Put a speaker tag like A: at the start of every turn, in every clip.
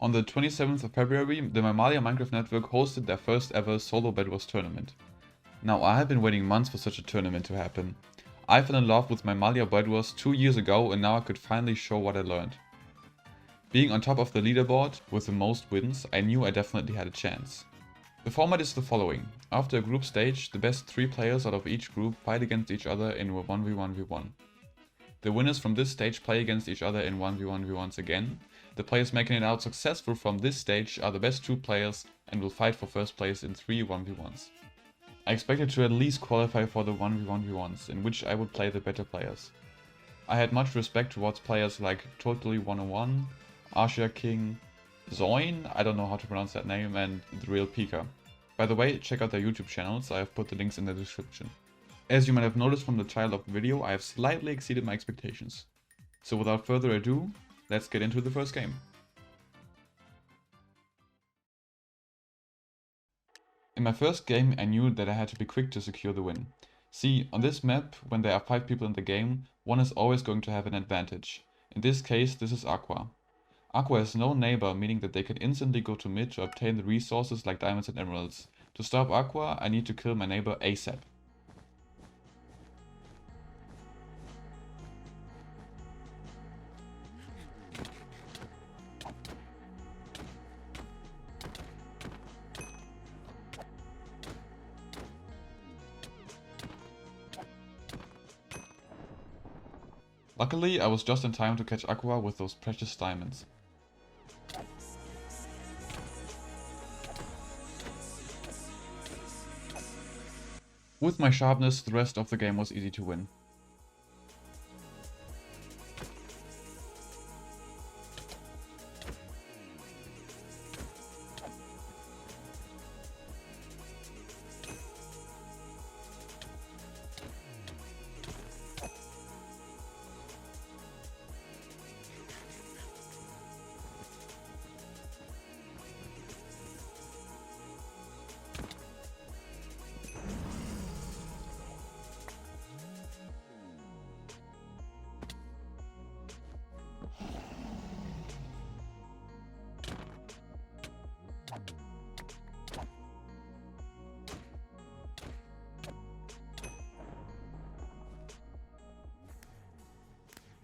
A: On the 27th of February, the MineMalia Minecraft network hosted their first ever solo Bedwars tournament. Now, I have been waiting months for such a tournament to happen. I fell in love with MineMalia Bedwars 2 years ago, and now I could finally show what I learned. Being on top of the leaderboard with the most wins, I knew I definitely had a chance. The format is the following. After a group stage, the best 3 players out of each group fight against each other in a 1v1v1. The winners from this stage play against each other in 1v1v1s again. The players making it out successful from this stage are the best 2 players and will fight for first place in 3 1v1s. I expected to at least qualify for the 1v1v1s, in which I would play the better players. I had much respect towards players like Totally101, ArshiaKing, Zoin, I don't know how to pronounce that name, and TheRealPika. By the way, check out their YouTube channels, I have put the links in the description. As you might have noticed from the title of the video, I have slightly exceeded my expectations. So without further ado, let's get into the first game. In my first game, I knew that I had to be quick to secure the win. See, on this map, when there are 5 people in the game, one is always going to have an advantage. In this case, this is Aqua. Aqua has no neighbor, meaning that they can instantly go to mid to obtain the resources like diamonds and emeralds. To stop Aqua, I need to kill my neighbor ASAP. Luckily, I was just in time to catch Aqua with those precious diamonds. With my sharpness, the rest of the game was easy to win.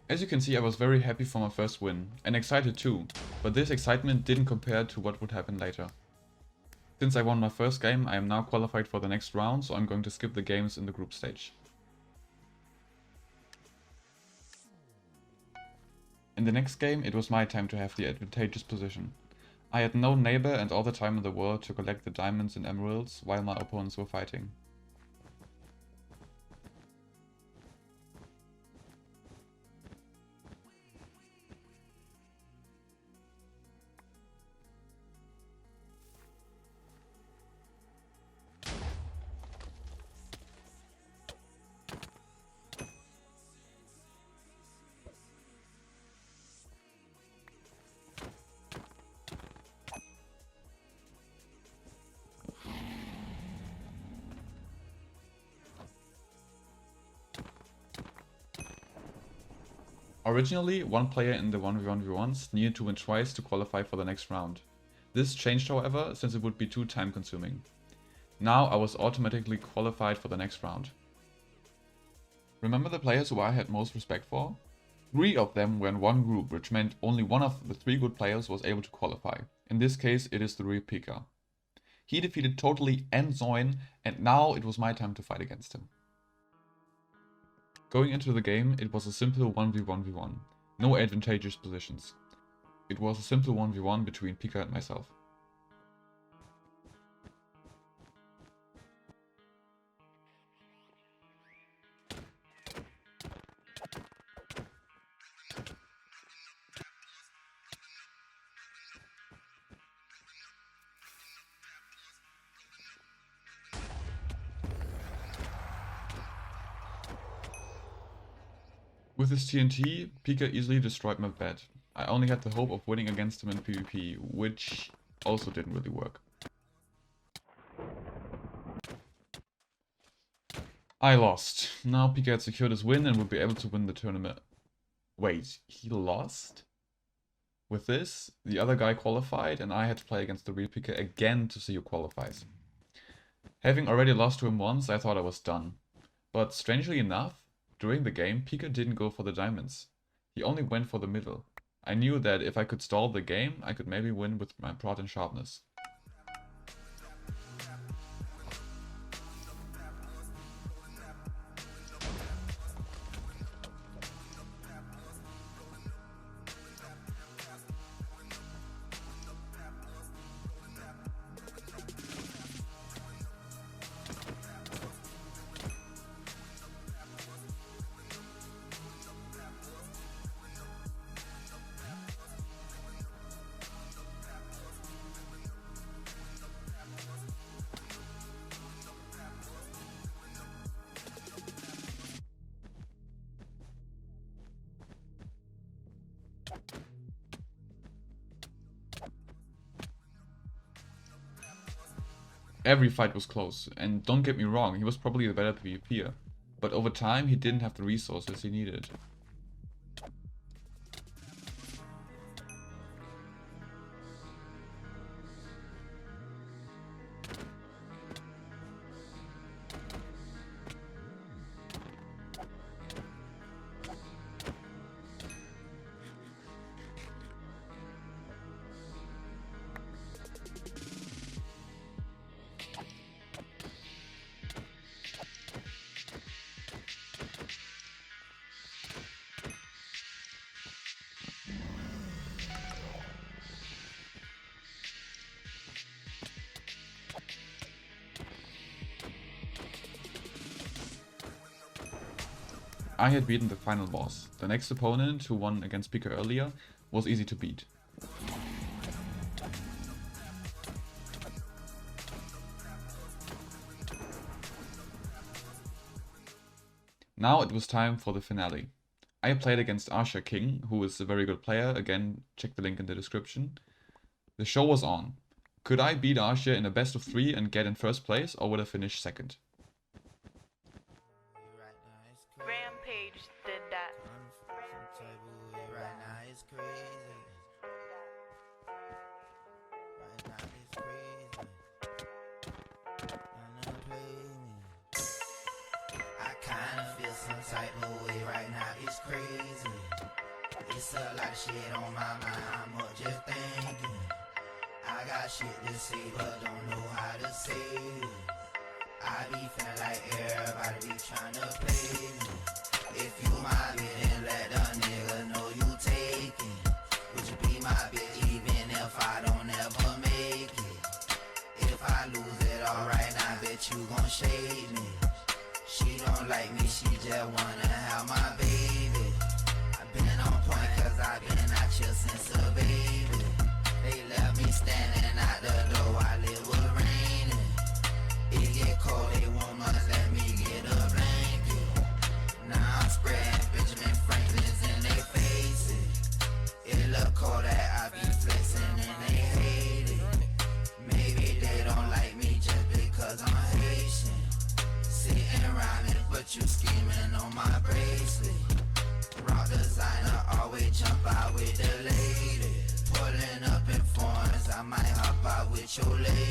A: As you can see, I was very happy for my first win, and excited too, but this excitement didn't compare to what would happen later. Since I won my first game, I am now qualified for the next round, so I'm going to skip the games in the group stage. In the next game, it was my time to have the advantageous position. I had no neighbor and all the time in the world to collect the diamonds and emeralds while my opponents were fighting. Originally, one player in the 1v1v1s needed to win twice to qualify for the next round. This changed, however, since it would be too time consuming. Now I was automatically qualified for the next round. Remember the players who I had most respect for? 3 of them were in one group, which meant only one of the 3 good players was able to qualify. In this case, it is TheRealPika. He defeated Totally and Zoin, and now it was my time to fight against him. Going into the game, it was a simple 1v1v1, no advantageous positions. It was a simple 1v1 between Pika and myself. With his TNT, Pika easily destroyed my bed. I only had the hope of winning against him in PvP, which also didn't really work. I lost. Now Pika had secured his win and would be able to win the tournament. Wait, he lost? With this, the other guy qualified and I had to play against TheRealPika again to see who qualifies. Having already lost to him once, I thought I was done. But strangely enough, during the game, Pika didn't go for the diamonds. He only went for the middle. I knew that if I could stall the game, I could maybe win with my prod and sharpness. Every fight was close, and don't get me wrong, he was probably the better PvPer, but over time he didn't have the resources he needed. I had beaten the final boss. The next opponent, who won against Pika earlier, was easy to beat. Now it was time for the finale. I played against ArshiaKing, who is a very good player. Again, check the link in the description. The show was on. Could I beat Arshia in a best of 3 and get in first place, or would I finish second?
B: Did that.
C: I kinda feel some type of way right now, it's crazy. It's a lot of shit on my mind, I'm up just thinking. I got shit to say, but don't know how to say it. I be feeling like everybody be tryna play me. If you my bitch, then let the nigga know you taking. Would you be my bitch even if I don't ever make it? If I lose it all right now, bet you gon' shade me. She don't like me, she just wanna have my baby. I been on point cause I been out here since a baby. They left me standing out the door while it was raining. It get cold, they won't must let me get a blanket. Now I'm spreading Benjamin Franklin's in their faces. It look cold that I be flexing and they hate it. Maybe they don't like me just because I'm Haitian. Sitting around me, but you scheming on my bracelet. Rock designer, always jump out with the lady. Pulling up in foreigns, I might hop out with your lady.